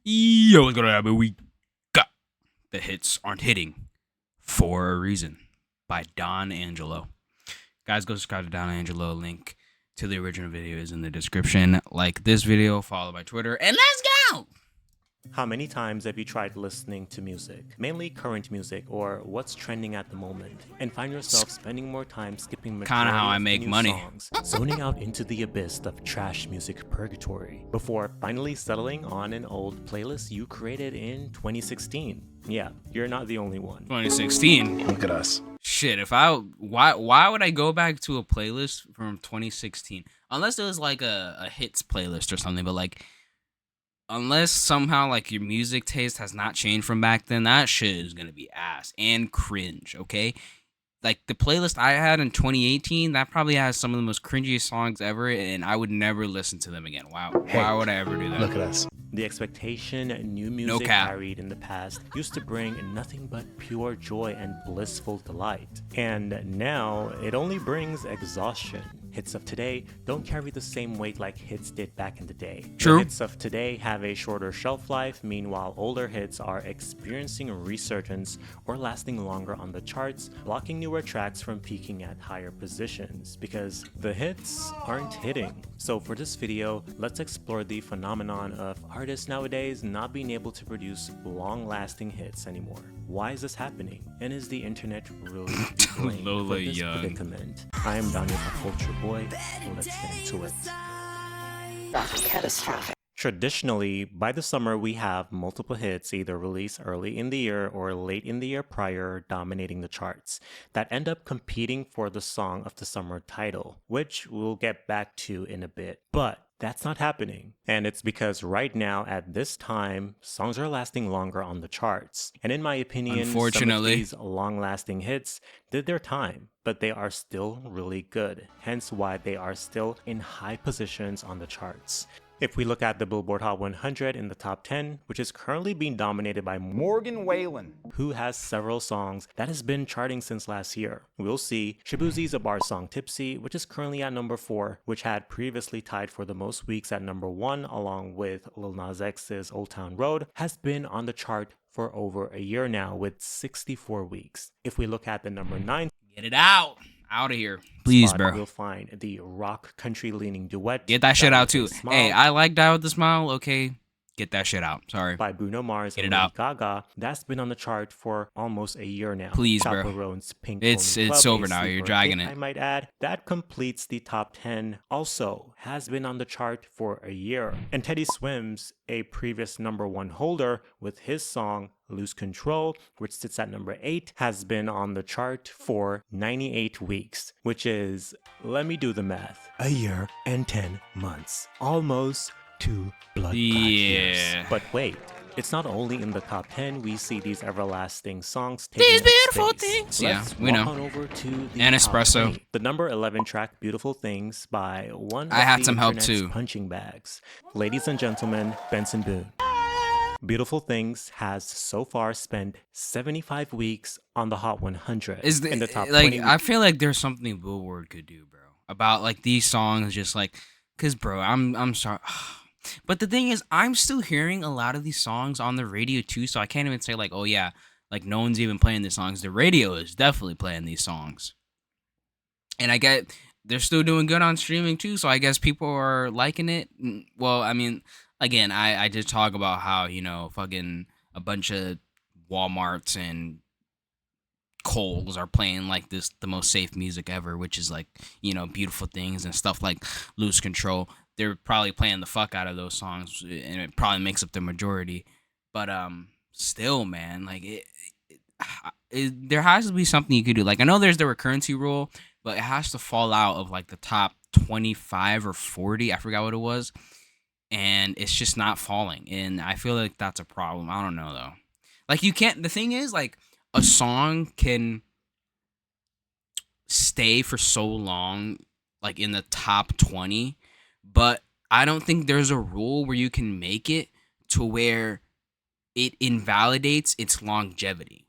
Yo, what's going on? But we got the hits aren't hitting for a reason by Don Angelo. Guys, go subscribe to Don Angelo. Link to the original video is in the description. Like this video, follow my Twitter, and let's go! How many times have you tried listening to music, mainly current music or what's trending at the moment, and find yourself spending more time skipping Kinda how I majority of make new money. songs, zoning out into the abyss of trash music purgatory, before finally settling on an old playlist you created in 2016? Yeah, you're not the only one. 2016. Look at us. Shit, why would I go back to a playlist from 2016? Unless it was like a hits playlist or something, but like unless somehow like your music taste has not changed from back then, that shit is gonna be ass and cringe, okay? Like the playlist I had in 2018, that probably has some of the most cringiest songs ever, and I would never listen to them again. Wow, Hey, why would I ever do that? Look at us. The expectation new music cap. carried in the past used to bring nothing but pure joy and blissful delight. And now it only brings exhaustion. Hits of today don't carry the same weight like hits did back in the day. True. The hits of today have a shorter shelf life, meanwhile older hits are experiencing a resurgence or lasting longer on the charts, blocking newer tracks from peaking at higher positions because the hits aren't hitting. So for this video, let's explore the phenomenon of artists nowadays not being able to produce long-lasting hits anymore. Why is this happening? And is the internet really to be blamed Lola for this Young. predicament? I am Daniel, the Culture Boy. Let's get into it. Catastrophic. Traditionally, by the summer, we have multiple hits either released early in the year or late in the year prior dominating the charts that end up competing for the Song of the Summer title, which we'll get back to in a bit. But that's not happening. And it's because right now, at this time, songs are lasting longer on the charts. And in my opinion, some of Unfortunately. these long-lasting hits did their time, but they are still really good. Hence why they are still in high positions on the charts. If we look at the Billboard Hot 100 in the top 10, which is currently being dominated by Morgan Wallen. who has several songs that has been charting since last year. We'll see Shabuzi's A Bar song Tipsy, which is currently at number 4, which had previously tied for the most weeks at number 1 along with Lil Nas X's Old Town Road, has been on the chart for over a year now with 64 weeks. If we look at the number 9 Get it out of here, please, spot, bro. we'll find the rock country leaning duet Get that shit Die out With too. a Smile Hey, I like Die With a Smile. Okay, get that shit out. Sorry. by Bruno Mars Get and it Lady out. Gaga. That's been on the chart for almost a year now. Please, bro. Chaperone's Pink It's Pony Club, over a now. You're sleeper dragging hit, it. I might add. That completes the top 10. Also has been on the chart for a year. And Teddy Swims, a previous number 1 holder with his song Lose Control, which sits at number 8, has been on the chart for 98 weeks, which is, let me do the math, a year and 10 months. Almost 2 blood years. Yeah. But wait, it's not only in the top 10 we see these everlasting songs These taking up beautiful space. things. Yeah, Let's we walk know. on over to the And top Espresso. 20. The number 11 track Beautiful Things by one I of had the some help internet's too. punching bags. Ladies and gentlemen, Benson Boone. Beautiful Things has so far spent 75 weeks on the Hot 100 Is in the top like 20 I feel like there's something Billboard could do, bro, about like these songs. Just like, cause bro, I'm sorry, but the thing is, I'm still hearing a lot of these songs on the radio too. So I can't even say like, oh yeah, like no one's even playing these songs. The radio is definitely playing these songs, and I get they're still doing good on streaming too. So I guess people are liking it. Well, I mean, again, I just talk about how, you know, fucking a bunch of Walmarts and Kohl's are playing like this the most safe music ever, which is like, you know, Beautiful Things and stuff like Lose Control. They're probably playing the fuck out of those songs, and it probably makes up the majority. But still, man, like there has to be something you could do. Like I know there's the recurrency rule, but it has to fall out of like the top 25 or 40. I forgot what it was. And it's just not falling. And I feel like that's a problem. I don't know though. Like you can't, the thing is like a song can stay for so long, like in the top 20, but I don't think there's a rule where you can make it to where it invalidates its longevity,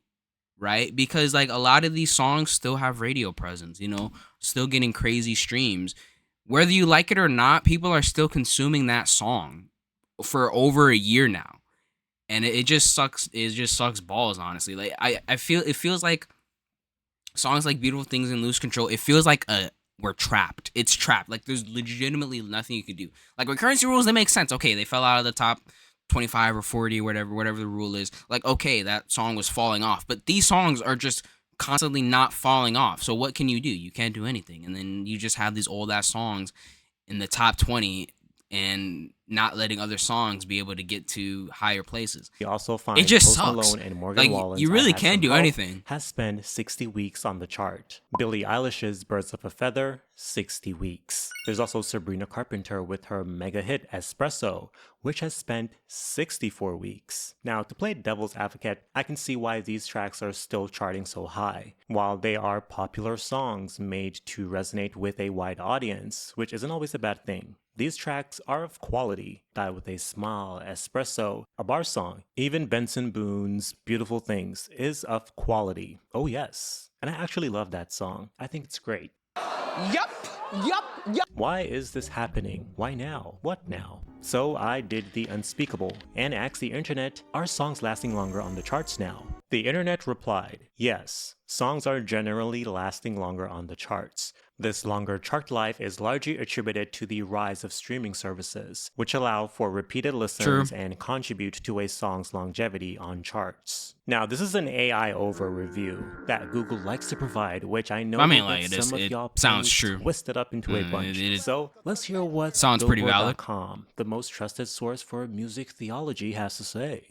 right? Because like a lot of these songs still have radio presence, you know, still getting crazy streams. Whether you like it or not, people are still consuming that song for over a year now. and it just sucks. It just sucks balls, honestly. Like I feel it feels like songs like "Beautiful Things" and "Lose Control." It feels like we're trapped. It's trapped. Like there's legitimately nothing you can do. Like with Currency Rules, they make sense. Okay, they fell out of the top 25 or 40, whatever the rule is. Like okay, that song was falling off, but these songs are just constantly not falling off. So what can you do? You can't do anything, and then you just have these old ass songs in the top 20 and not letting other songs be able to get to higher places. We also It find just Post sucks. Malone and Morgan Like Wallen's you I really Had Some can't do Help anything. has spent 60 weeks on the chart. Billie Eilish's Birds of a Feather, 60 weeks. There's also Sabrina Carpenter with her mega hit Espresso, which has spent 64 weeks. Now, to play devil's advocate, I can see why these tracks are still charting so high. While they are popular songs made to resonate with a wide audience, which isn't always a bad thing, these tracks are of quality. Die with a Smile, Espresso, a bar song, even Benson Boone's Beautiful Things is of quality. Oh yes. And I actually love that song. I think it's great. Yup, yup, yup. Why is this happening? Why now? What now? So I did the unspeakable and asked the internet, are songs lasting longer on the charts now? The internet replied, yes, songs are generally lasting longer on the charts. This longer chart life is largely attributed to the rise of streaming services, which allow for repeated listens and contribute to a song's longevity on charts. Now, this is an AI over review that Google likes to provide, which I know I mean, will like, get some of it y'all sounds brains true. twisted up into a bunch. It So let's hear what sounds pretty valid. Billboard.com, the most trusted source for music theology, has to say.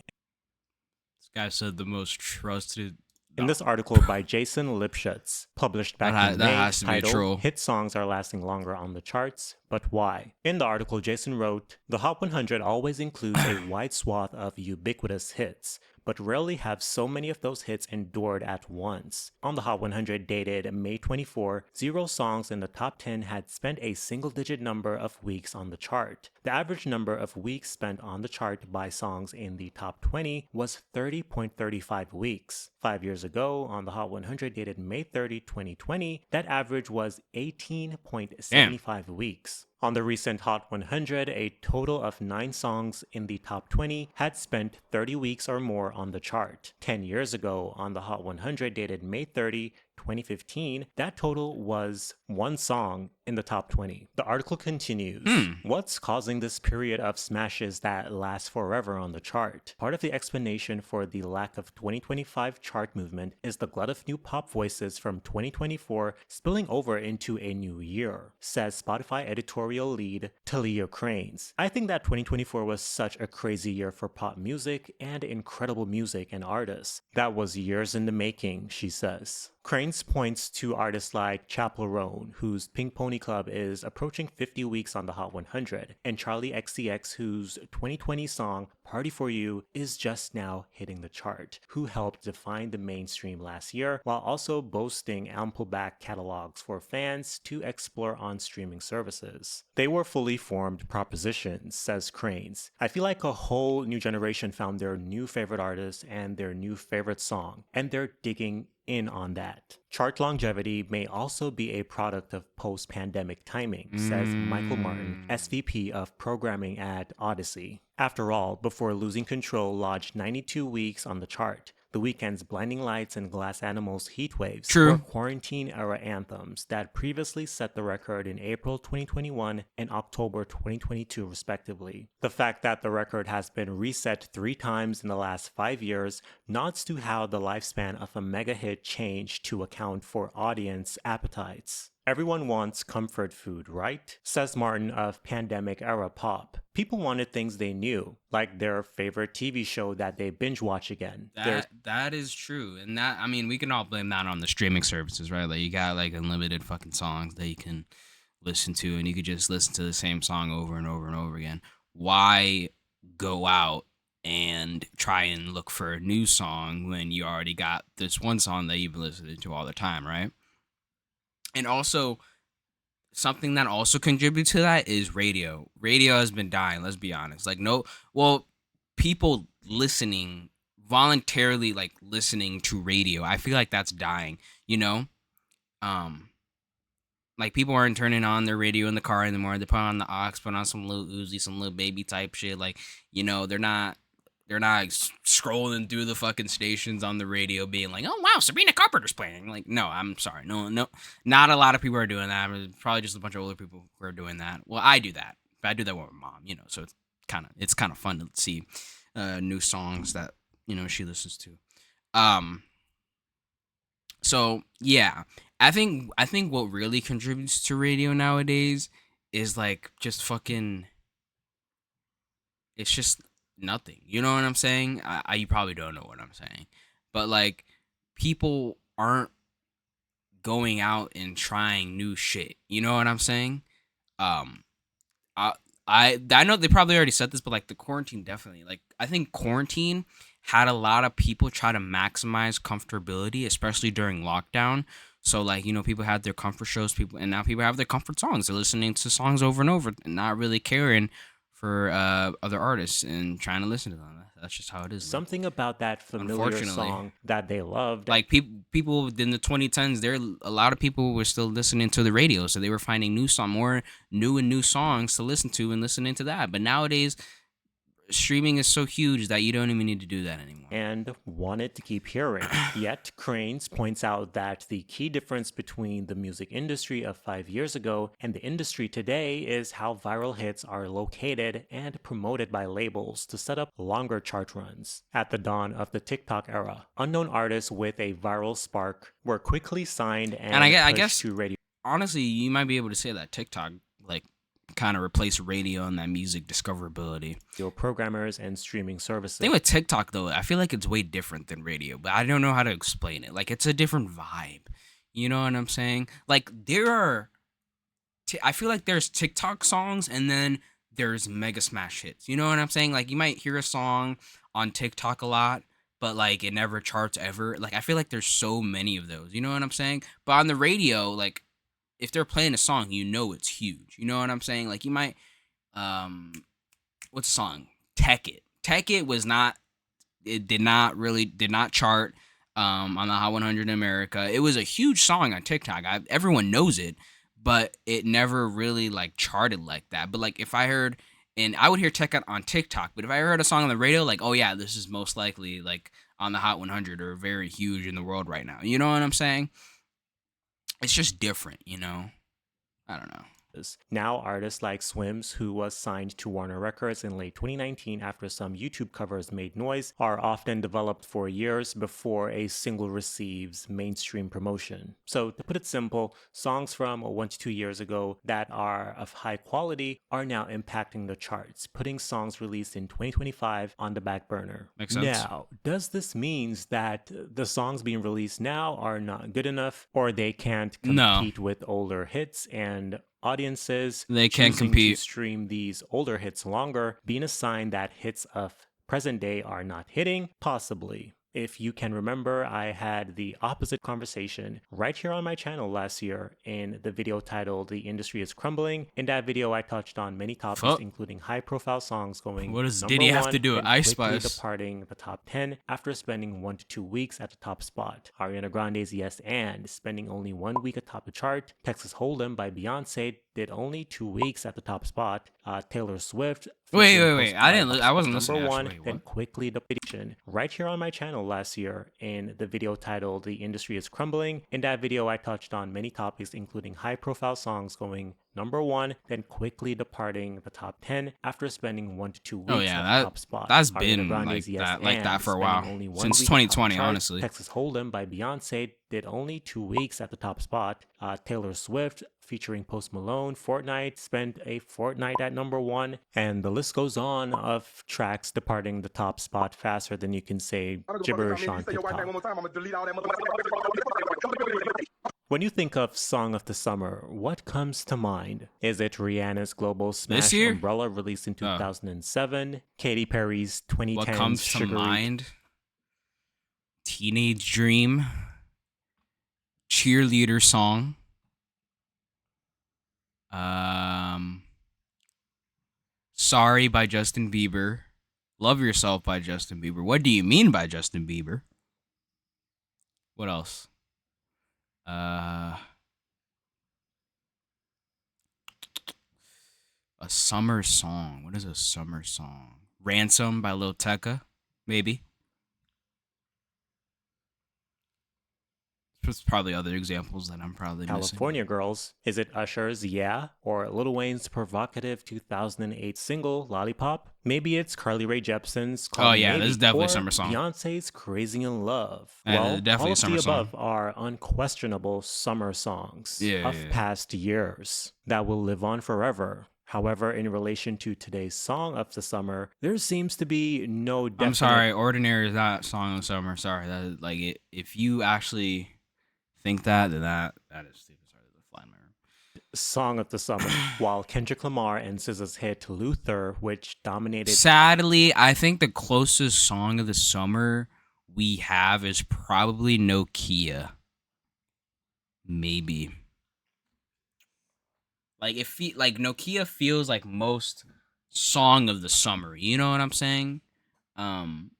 This guy said the most trusted. In this article by Jason Lipschutz, published back in May, has to be a troll. titled Hit Songs Are Lasting Longer on the Charts, But Why? In the article, Jason wrote, the Hot 100 always includes a wide swath of ubiquitous hits, but rarely have so many of those hits endured at once. On the Hot 100 dated May 24, 0 songs in the top 10 had spent a single-digit number of weeks on the chart. The average number of weeks spent on the chart by songs in the top 20 was 30.35 weeks. 5 years ago, on the Hot 100 dated May 30, 2020, that average was 18.75 weeks. On the recent Hot 100, a total of 9 songs in the top 20 had spent 30 weeks or more on the chart. 10 years ago, on the Hot 100 dated May 30, 2015, that total was 1 song in the top 20. The article continues, what's causing this period of smashes that last forever on the chart? Part of the explanation for the lack of 2025 chart movement is the glut of new pop voices from 2024 spilling over into a new year, says Spotify editorial lead Talia Cranes. I think that 2024 was such a crazy year for pop music and incredible music and artists. That was years in the making, she says. Cranes points to artists like Chappell Roan, whose Pink Pony Club is approaching 50 weeks on the Hot 100, and Charlie XCX, whose 2020 song Party For You is just now hitting the chart, who helped define the mainstream last year while also boasting ample back catalogs for fans to explore on streaming services. They were fully formed propositions, says Cranes. I feel like a whole new generation found their new favorite artist and their new favorite song, and they're digging in on that. Chart longevity may also be a product of post-pandemic timing, says Michael Martin, SVP of programming at Odyssey. After all, Before Losing Control lodged 92 weeks on the chart. The Weeknd's Blinding Lights and Glass Animals Heat Waves were quarantine-era anthems that previously set the record in April 2021 and October 2022 respectively. The fact that the record has been reset 3 times in the last 5 years nods to how the lifespan of a mega hit changed to account for audience appetites. Everyone wants comfort food, right? Says Martin of pandemic-era pop. People wanted things they knew, like their favorite TV show that they binge watch again. That is true, and that, I mean, we can all blame that on the streaming services, right? Like you got like unlimited fucking songs that you can listen to, and you could just listen to the same song over and over and over again. Why go out and try and look for a new song when you already got this one song that you've been listening to all the time, right? And also, something that also contributes to that is radio. Radio has been dying, let's be honest. Like, people voluntarily, like, listening to radio. I feel like that's dying, you know? Like, people aren't turning on their radio in the car anymore. They put on the aux, put on some Lil Uzi, some Lil Baby type shit. Like, you know, they're not They're not scrolling through the fucking stations on the radio being like, "Oh wow, Sabrina Carpenter's playing." Like, no, I'm sorry, no, not a lot of people are doing that. I mean, probably just a bunch of older people who are doing that. Well, I do that, but I do that with my mom, so it's kind of fun to see new songs that she listens to. Um, so yeah, I think what really contributes to radio nowadays is like just fucking. It's just nothing. You know what I'm saying? You probably don't know what I'm saying, but like people aren't going out and trying new shit. You know what I'm saying? Um, I I know they probably already said this, but like the quarantine definitely. Like I think quarantine had a lot of people try to maximize comfortability, especially during lockdown. So like people had their comfort shows, people, and now people have their comfort songs. They're listening to songs over and over, and not really caring for other artists and trying to listen to them. That's just how it is. Something about that familiar Unfortunately. song that they loved. Like people in the 2010s, a lot of people were still listening to the radio, so they were finding more new songs to listen to and listening to that. But nowadays, streaming is so huge that you don't even need to do that anymore. And wanted to keep hearing. Yet, Cranes points out that the key difference between the music industry of 5 years ago and the industry today is how viral hits are located and promoted by labels to set up longer chart runs. At the dawn of the TikTok era, unknown artists with a viral spark were quickly signed and I pushed guess to radio. honestly, you might be able to say that TikTok like kind of replaced radio and that music discoverability. Programmers and streaming services. Thing with TikTok though, I feel like it's way different than radio, but I don't know how to explain it. Like it's a different vibe. You know what I'm saying? Like I feel like there's TikTok songs and then there's mega smash hits. You know what I'm saying? Like you might hear a song on TikTok a lot, but like it never charts ever. Like I feel like there's so many of those. You know what I'm saying? But on the radio, like if they're playing a song, it's huge. You know what I'm saying? Like you might what's the song? Tech It. Tech It was not it did not chart on the Hot 100 in America. It was a huge song on TikTok. Everyone knows it, but it never really like charted like that. But like if I heard and I would hear Tech It on TikTok, but if I heard a song on the radio, like, oh yeah, this is most likely like on the Hot 100 or very huge in the world right now. You know what I'm saying? It's just different, I don't know. Now, artists like Swims, who was signed to Warner Records in late 2019 after some YouTube covers made noise, are often developed for years before a single receives mainstream promotion. So, to put it simple, songs from 1 to 2 years ago that are of high quality are now impacting the charts, putting songs released in 2025 on the back burner. Makes sense. Now, does this mean that the songs being released now are not good enough or they can't compete with older hits and audiences they can't choosing compete to stream these older hits longer being a sign that hits of present day are not hitting? Possibly. If you can remember, I had the opposite conversation right here on my channel last year in the video titled The Industry is Crumbling. In that video, I touched on many topics, including high-profile songs going what does Diddy have to do with Ice Spice? Departing the top 10 after spending 1 to 2 weeks at the top spot. Ariana Grande's Yes and spending only 1 week atop the chart. Texas Hold'em by Beyonce did only 2 weeks at the top spot. Taylor Swift. Wait. I wasn't listening. Number one, then quickly the petition. Right here on my channel last year in the video titled The Industry is Crumbling. In that video, I touched on many topics, including high-profile songs going number 1, then quickly departing the top 10 after spending 1 to 2 weeks at the top spot. That's been like that for a while. Since 2020, honestly. Texas Hold'em by Beyonce did only 2 weeks at the top spot. Taylor Swift featuring Post Malone, Fortnite, spent a fortnight at number 1, and the list goes on of tracks departing the top spot faster than you can say gibberish on TikTok. When you think of Song of the Summer, what comes to mind? Is it Rihanna's global smash Umbrella released in 2007? Katy Perry's 2010 What comes to mind? Teenage Dream. Cheerleader song. Sorry by Justin Bieber. Love Yourself by Justin Bieber. What do you mean by Justin Bieber? What else? A summer song. What is a summer song? Ransom by Lil Tecca. Maybe. There's probably other examples that I'm probably missing. California Girls. Is it Usher's Yeah? Or Lil Wayne's provocative 2008 single, Lollipop? Maybe it's Carly Rae Jepsen's Call Oh Me yeah, Maybe, this is definitely or a summer song. Beyonce's Crazy in Love. Yeah, definitely all a of summer the song. above are unquestionable summer songs Yeah, of yeah. past years that will live on forever. However, in relation to today's song of the summer, there seems to be no definite I'm sorry, Ordinary is not song of the summer. Sorry, that is, like it, if you actually think that, then that is stupid. Sorry, the fly in my room. song of the summer, while Kendrick Lamar and SZA's hit Luther, which dominated Sadly, I think the closest song of the summer we have is probably Nokia. Maybe. Like like Nokia feels like most song of the summer. You know what I'm saying? Um,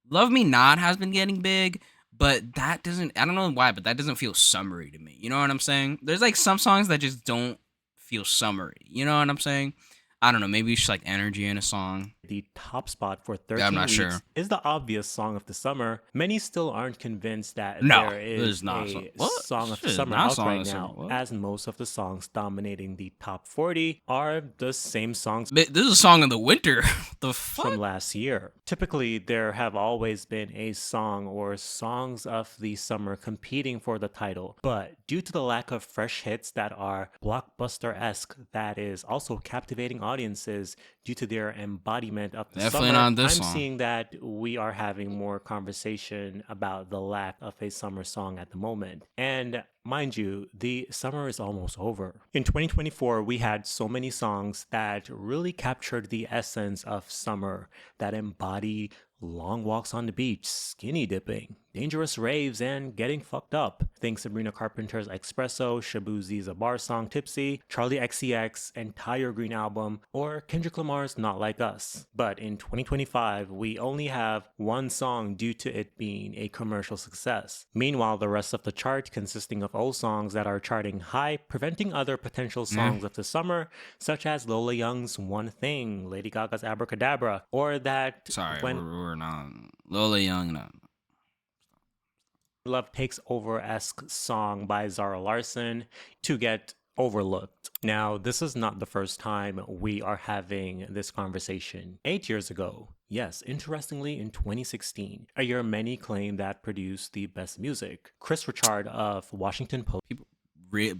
Love Me Not has been getting big, but that doesn't. I don't know why, but that doesn't feel summery to me. You know what I'm saying? There's like some songs that just don't feel summery. You know what I'm saying? I don't know. Maybe it's just like energy in a song. the top spot for 13 I'm not weeks sure. is the obvious song of the summer. Many still aren't convinced that No, there this is is not a so- what? song of the Shit, summer not out song of right the summer. now, What? as most of the songs dominating the top 40 are the same songs But this is a song of the winter. The fuck? from last year. Typically, there have always been a song or songs of the summer competing for the title, but due to the lack of fresh hits that are blockbuster-esque, that is also captivating audiences due to their embodiment of the Definitely summer, not this I'm song. seeing that we are having more conversation about the lack of a summer song at the moment. And mind you, the summer is almost over. In 2024, we had so many songs that really captured the essence of summer, that embody long walks on the beach, skinny dipping, dangerous raves, and getting fucked up. Think Sabrina Carpenter's Espresso, Shabuzi's A Bar Song Tipsy, Charlie XCX entire Green album, or Kendrick Lamar's Not Like Us. But in 2025, we only have one song due to it being a commercial success. Meanwhile, the rest of the chart consisting of old songs that are charting high, preventing other potential songs of the summer, such as Lola Young's One Thing, Lady Gaga's Abracadabra, or that Sorry, When we're not Lola Young. No. Love Takes Over-esque song by Zara Larsson to get overlooked. Now, this is not the first time we are having this conversation. 8 years ago, yes, interestingly, in 2016, a year many claim that produced the best music. Chris Richard of Washington Post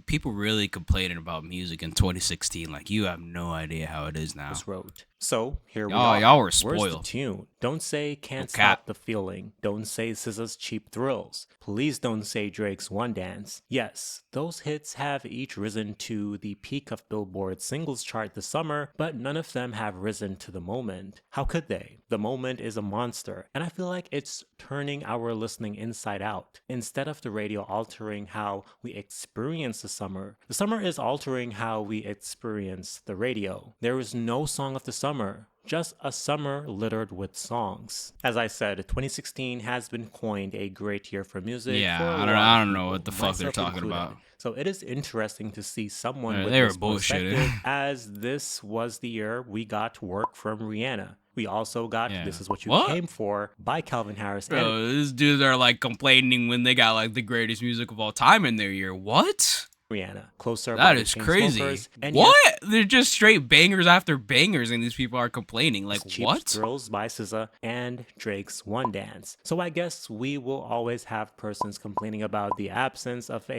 People really complaining about music in 2016. Like, you have no idea how it is now. wrote. So here we Y'all- are. y'all were Where's the spoiled. tune? Don't say Can't No cap. Stop the Feeling. Don't say SZA's Cheap Thrills. Please don't say Drake's One Dance. Yes, those hits have each risen to the peak of Billboard's singles chart this summer, but none of them have risen to the moment. How could they? The moment is a monster, and I feel like it's turning our listening inside out. Instead of the radio altering how we experience the summer is altering how we experience the radio. There is no song of the summer, just a summer littered with songs. As I said, 2016 has been coined a great year for music. Yeah, for a I don't lot of know people, what the fuck they're myself talking included. about. So it is interesting to see someone Yeah, with they were this bullshitting. perspective, as this was the year we got Work from Rihanna. We also got Yeah. This Is What You What? Came For by Calvin Harris. And Bro, these dudes are like complaining when they got like the greatest music of all time in their year. What? Rihanna, Closer by That the is crazy. Chainsmokers, and yet What? They're just straight bangers after bangers, and these people are complaining. Like, Cheap what? Thrills by SZA, and Drake's One Dance. So I guess we will always have persons complaining about the absence of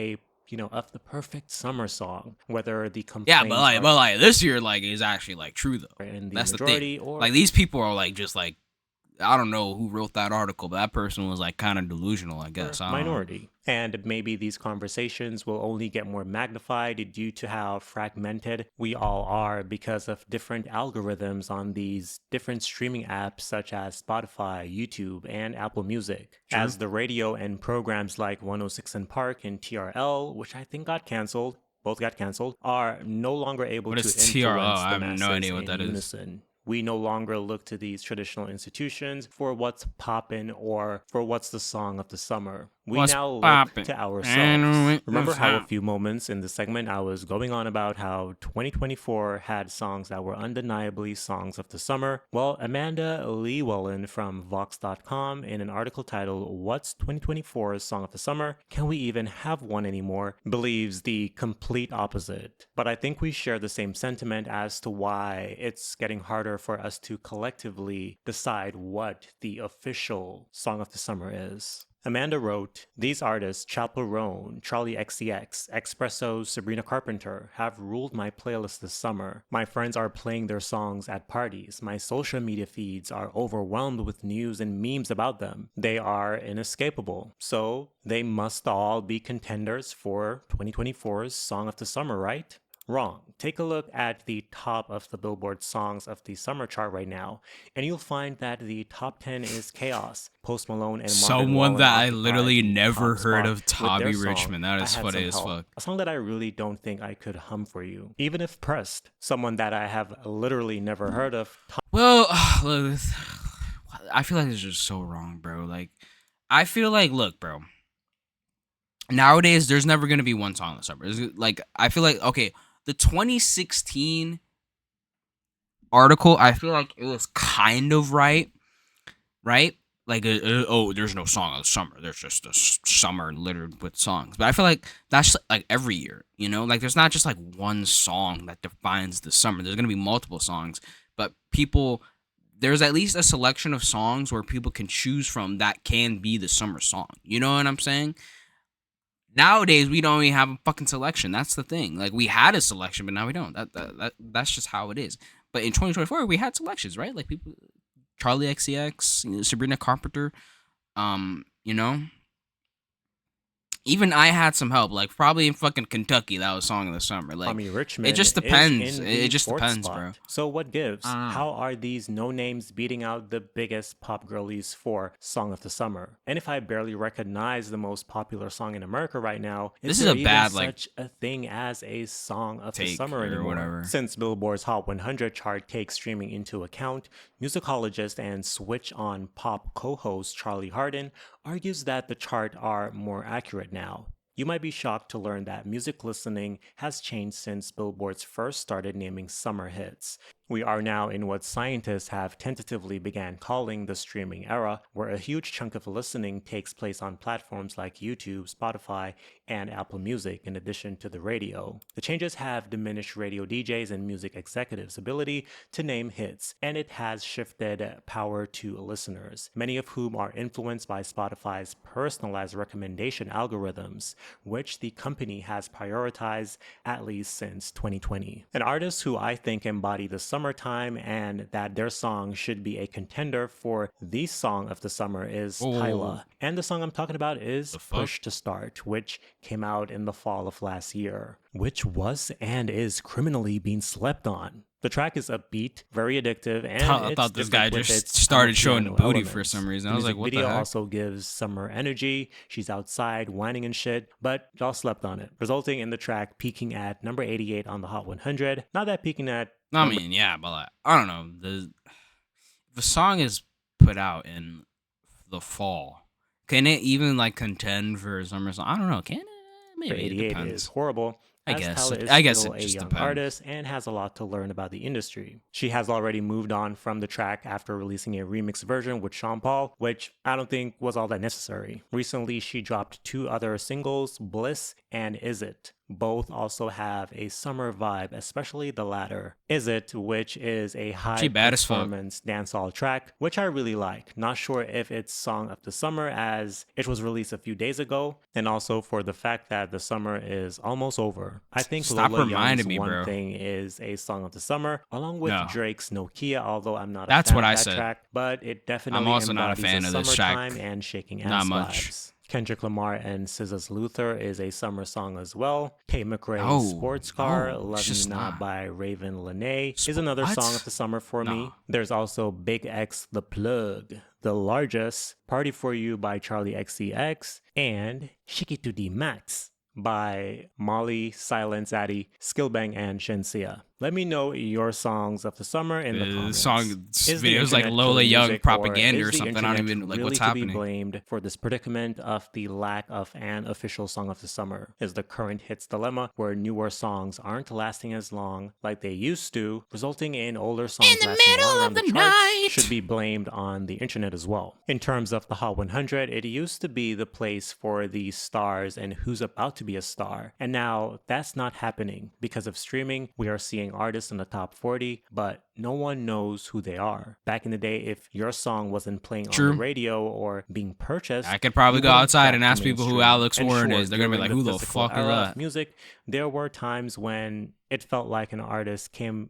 of the perfect summer song, whether the Yeah, complaints but like this year, like is actually like true though. are in the That's the majority thing. or Like these people are like just like I don't know who wrote that article, but that person was like kind of delusional, I guess. I don't know. minority. And maybe these conversations will only get more magnified due to how fragmented we all are because of different algorithms on these different streaming apps such as Spotify, YouTube, and Apple Music. As the radio and programs like 106 and Park and TRL, which I think got canceled, both got canceled, are no longer able What to is influence TRL? the I have no masses idea what in that is. unison. We no longer look to these traditional institutions for what's poppin' or for what's the song of the summer. we What's now look poppin'? to ourselves. And Remember how a what's few moments in the segment I was going on about how 2024 had songs that were undeniably songs of the summer? Well, Amanda Llewellyn from Vox.com, in an article titled "What's 2024's Song of the Summer? Can We Even Have One Anymore?" believes the complete opposite. But I think we share the same sentiment as to why it's getting harder for us to collectively decide what the official Song of the Summer is. Amanda wrote, "These artists, Chappell Roan, Charlie XCX, Expresso, Sabrina Carpenter, have ruled my playlist this summer. My friends are playing their songs at parties. My social media feeds are overwhelmed with news and memes about them. They are inescapable. So they must all be contenders for 2024's Song of the Summer, right?" Wrong. Take a look at the top of the Billboard Songs of the Summer chart right now, and you'll find that the top 10 is Chaos. Post Malone and Marvin someone Wallen that I occupy literally the never top heard spot of with Toby their song, Richmond. That I is Had funny Some as Help, fuck. a song that I really don't think I could hum for you, even if pressed. Someone that I have literally never heard of. Well, look, I feel like it's just so wrong, bro. Like, I feel like, look, bro. Nowadays, there's never gonna be one song in the summer. Like, I feel like, okay, the 2016 article, I feel like it was kind of right? Like, oh, there's no song of the summer. There's just a summer littered with songs. But I feel like that's like every year, you know? Like, there's not just like one song that defines the summer. There's gonna be multiple songs, but there's at least a selection of songs where people can choose from that can be the summer song. You know what I'm saying? Nowadays, we don't even have a fucking selection. That's the thing. Like, we had a selection, but now we don't. That's just how it is. But in 2024, we had selections, right? Like, people, Charlie XCX, Sabrina Carpenter, you know. Even I Had Some Help, like probably in fucking Kentucky, that was Song of the Summer. Like, Tommy Richmond it just is depends. in It the just fourth depends, spot. bro. So what gives? How are these no names beating out the biggest pop girlies for Song of the Summer? And if I barely recognize the most popular song in America right now, This is is there a even bad, like, such a thing as a Song of the take Summer or anymore? whatever. Since Billboard's Hot 100 chart takes streaming into account, musicologist and Switch on Pop co-host Charlie Hardin argues that the chart are more accurate now. You might be shocked to learn that music listening has changed since Billboard's first started naming summer hits. We are now in what scientists have tentatively began calling the streaming era, where a huge chunk of listening takes place on platforms like YouTube, Spotify, and Apple Music, in addition to the radio. The changes have diminished radio DJs and music executives' ability to name hits, and it has shifted power to listeners, many of whom are influenced by Spotify's personalized recommendation algorithms, which the company has prioritized at least since 2020. An artist who I think embody the summertime and that their song should be a contender for the Song of the Summer is Tyla. And the song I'm talking about is Push to Start, which came out in the fall of last year, which was and is criminally being slept on. The track is upbeat, very addictive, and I thought this guy just started showing booty for some reason. I was like, what the heck? The video also gives summer energy. She's outside whining and shit, but y'all slept on it, resulting in the track peaking at number 88 on the Hot 100. Not that peaking at... I mean, yeah, but like, I don't know. If a song is put out in the fall, can it even like contend for a summer song? I don't know. Can it? Maybe it 88 depends. is horrible. I as guess. Tyla is I guess still it a just young depends. artist and has a lot to learn about the industry. She has already moved on from the track after releasing a remix version with Sean Paul, which I don't think was all that necessary. Recently, she dropped 2 other singles, Bliss and Is It. Both also have a summer vibe, especially the latter. Is It, which is a high performance dancehall track, which I really like. Not sure if it's Song of the Summer as it was released a few days ago, and also for the fact that the summer is almost over. I think Stop Lola reminding Young's me, One bro. Thing is a Song of the Summer, along with No. Drake's Nokia, although I'm not a That's fan what of I that said. track, but it definitely I'm also not a embodies fan the of this track. summertime and shaking ass Not much. vibes. Kendrick Lamar and SZA's Luther is a summer song as well. Tate McRae's No, Sports Car, no, it's Love Me just Not not. by Raven Lene is another What? song of the summer for me. No. There's also Big X The Plug, The Largest, Party For You by Charlie XCX, and Shake It to the Max by Molly, Silence Addy, Skillbang, and Shensia. Let me know your songs of the summer in the The comments. song Is the videos like internet Lola killing Young music, propaganda or or is the something. I don't internet even like really what's to be happening. blamed for this predicament of the lack of an official song of the summer? Is the current hits dilemma where newer songs aren't lasting as long like they used to, resulting in older songs the lasting middle longer of on the the charts, night. should be blamed on the internet as well? In terms of the Hot 100, it used to be the place for the stars and who's about to be a star, and now that's not happening because of streaming. We are seeing artists in the top 40, but no one knows who they are. Back in the day, if your song wasn't playing on True. the radio or being purchased, I could probably you go wouldn't outside crack and the ask people who mainstream. Alex And Warren sure, is. They're gonna be during like, "Who the physical fuck is era that?" of music, there were times when it felt like an artist came,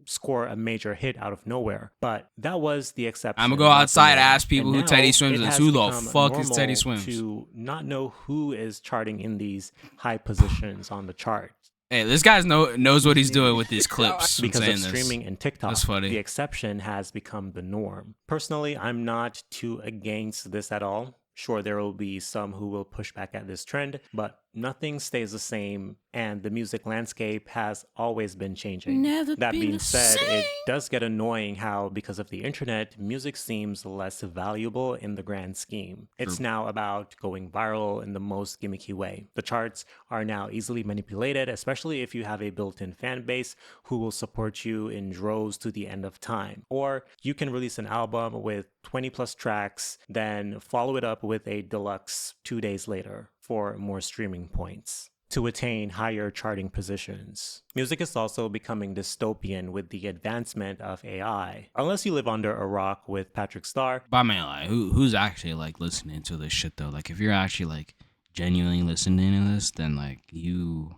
score a major hit out of nowhere. But that was the exception. I'm gonna go not the outside and norm. ask people And who Teddy now Swims it is. has Who the become fuck is Teddy normal Swims? to not know who is charting in these high positions on the chart. Hey, this guy knows what he's doing with these clips. Because of saying this. streaming and TikTok, That's funny. the exception has become the norm. Personally, I'm not too against this at all. Sure, there will be some who will push back at this trend, but nothing stays the same, and the music landscape has always been changing. That being said, it does get annoying how, because of the internet, music seems less valuable in the grand scheme. It's now about going viral in the most gimmicky way. The charts are now easily manipulated, especially if you have a built-in fan base who will support you in droves to the end of time. Or you can release an album with 20 plus tracks, then follow it up with a deluxe 2 days later for more streaming points to attain higher charting positions. Music is also becoming dystopian with the advancement of AI. Unless you live under a rock with Patrick Starr. But I mean, like, who's actually like listening to this shit though? Like, if you're actually like genuinely listening to this, then like you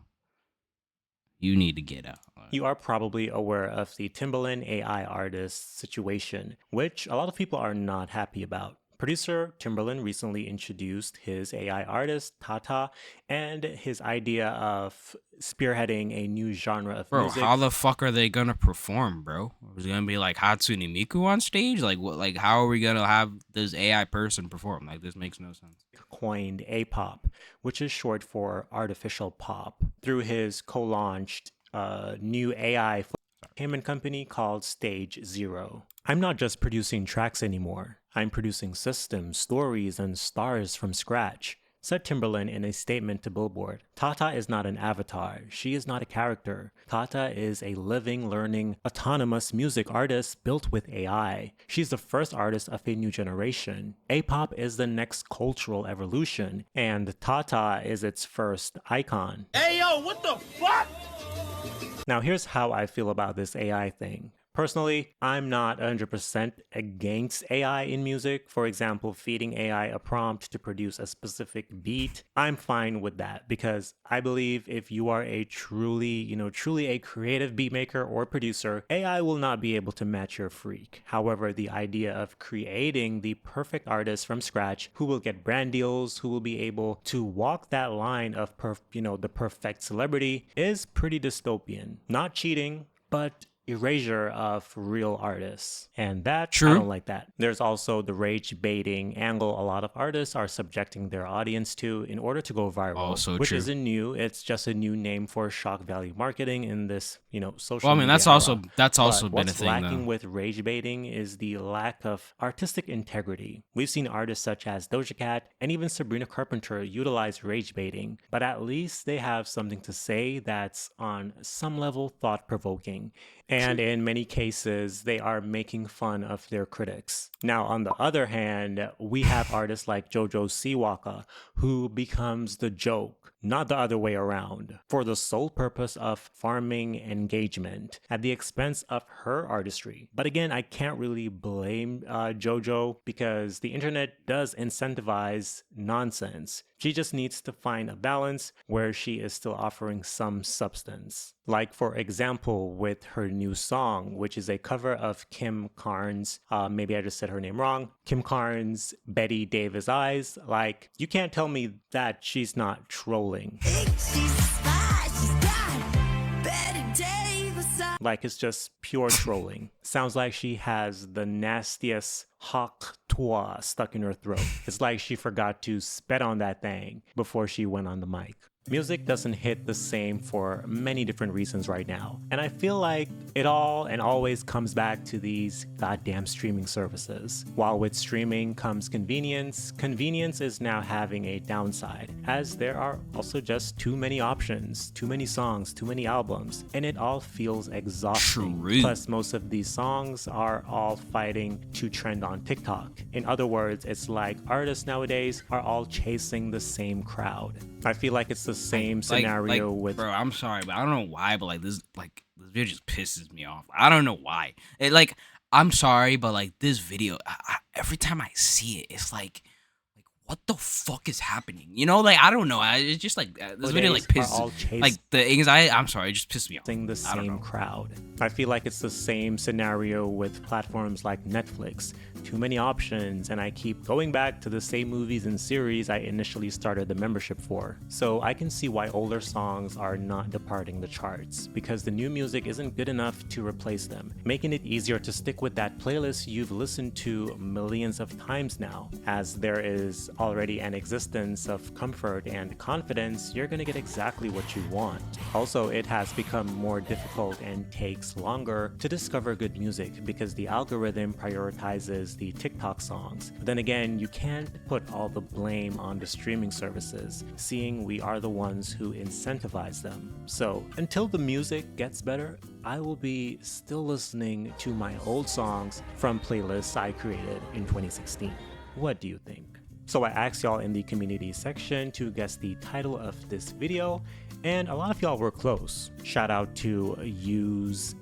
need to get out. You are probably aware of the Timbaland AI artist situation, which a lot of people are not happy about. Producer Timbaland recently introduced his AI artist, Tata, and his idea of spearheading a new genre of Bro, music. how the fuck are they gonna perform, bro? Is it gonna be like Hatsune Miku on stage? Like what? Like how are we gonna have this AI person perform? Like this makes no sense. Coined A-pop, which is short for artificial pop, through his co-launched new AI entertainment company called Stage Zero. I'm not just producing tracks anymore. I'm producing systems, stories, and stars from scratch, said Timbaland in a statement to Billboard. Tata is not an avatar. She is not a character. Tata is a living, learning, autonomous music artist built with AI. She's the first artist of a new generation. A-pop is the next cultural evolution, and Tata is its first icon. Hey, yo, what the fuck? Now, here's how I feel about this AI thing. Personally, I'm not 100% against AI in music. For example, feeding AI a prompt to produce a specific beat. I'm fine with that because I believe if you are a truly a creative beat maker or producer, AI will not be able to match your freak. However, the idea of creating the perfect artist from scratch who will get brand deals, who will be able to walk that line of the perfect celebrity is pretty dystopian. Not cheating, but erasure of real artists. And that, True. I don't like that. There's also the rage baiting angle a lot of artists are subjecting their audience to in order to go viral. Also which true. isn't new. It's just a new name for shock value marketing in this, social Well, I mean, media that's era. also been a What's thing lacking though. with rage baiting is the lack of artistic integrity. We've seen artists such as Doja Cat and even Sabrina Carpenter utilize rage baiting, but at least they have something to say that's on some level thought-provoking. And in many cases, they are making fun of their critics. Now, on the other hand, we have artists like Jojo Siwaka, who becomes the joke, not the other way around, for the sole purpose of farming engagement at the expense of her artistry. But again, I can't really blame Jojo because the internet does incentivize nonsense. She just needs to find a balance where she is still offering some substance. Like, for example, with her new song, which is a cover of Kim Carnes, maybe I just said her name wrong, Kim Carnes' Betty Davis Eyes. Like, you can't tell me that she's not trolling. Like, it's just pure trolling. Sounds like she has the nastiest hawk toi stuck in her throat. It's like she forgot to spit on that thing before she went on the mic. Music doesn't hit the same for many different reasons right now. And I feel like it all and always comes back to these goddamn streaming services. While with streaming comes convenience, convenience is now having a downside, as there are also just too many options, too many songs, too many albums, and it all feels exhausting. True. Plus, most of these songs are all fighting to trend on TikTok. In other words, it's like artists nowadays are all chasing the same crowd. I feel like it's the same scenario with bro. I'm sorry, but I don't know why, but this video just pisses me off. I don't know why. It like I'm sorry, but like this video, every time I see it, it's like what the fuck is happening? You know, like I don't know. It's just like this video like pisses like the anxiety. I'm sorry, it just pissed me off. The same crowd. I feel like it's the same scenario with platforms like Netflix. Too many options, and I keep going back to the same movies and series I initially started the membership for. So I can see why older songs are not departing the charts, because the new music isn't good enough to replace them, making it easier to stick with that playlist you've listened to millions of times now. As there is already an existence of comfort and confidence, you're gonna get exactly what you want. Also, it has become more difficult and takes longer to discover good music because the algorithm prioritizes the TikTok songs. But then again, you can't put all the blame on the streaming services, seeing we are the ones who incentivize them. So until the music gets better, I will be still listening to my old songs from playlists I created in 2016. What do you think? So I asked y'all in the community section to guess the title of this video, and a lot of y'all were close. Shout out to UseNABT.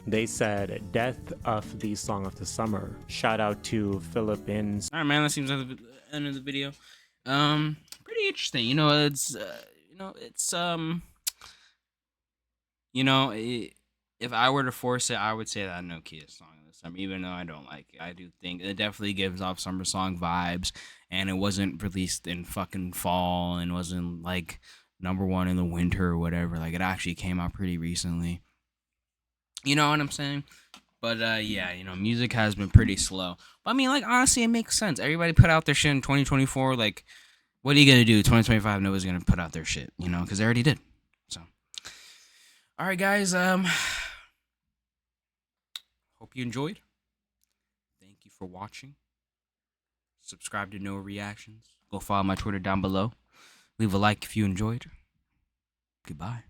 They said Death of the Song of the Summer. Shout out to Philippines. All right, man. That seems like the end of the video. Pretty interesting. You know, if I were to force it, I would say that Nokia song of the summer, even though I don't like it. I do think it definitely gives off summer song vibes, and it wasn't released in fucking fall and wasn't like #1 in the winter or whatever. Like it actually came out pretty recently. You know what I'm saying? But yeah, music has been pretty slow. But I mean, like honestly, it makes sense. Everybody put out their shit in 2024. Like, what are you gonna do? 2025, nobody's gonna put out their shit, because they already did. So, all right, guys. Hope you enjoyed. Thank you for watching. Subscribe to No Reactions. Go follow my Twitter down below. Leave a like if you enjoyed. Goodbye.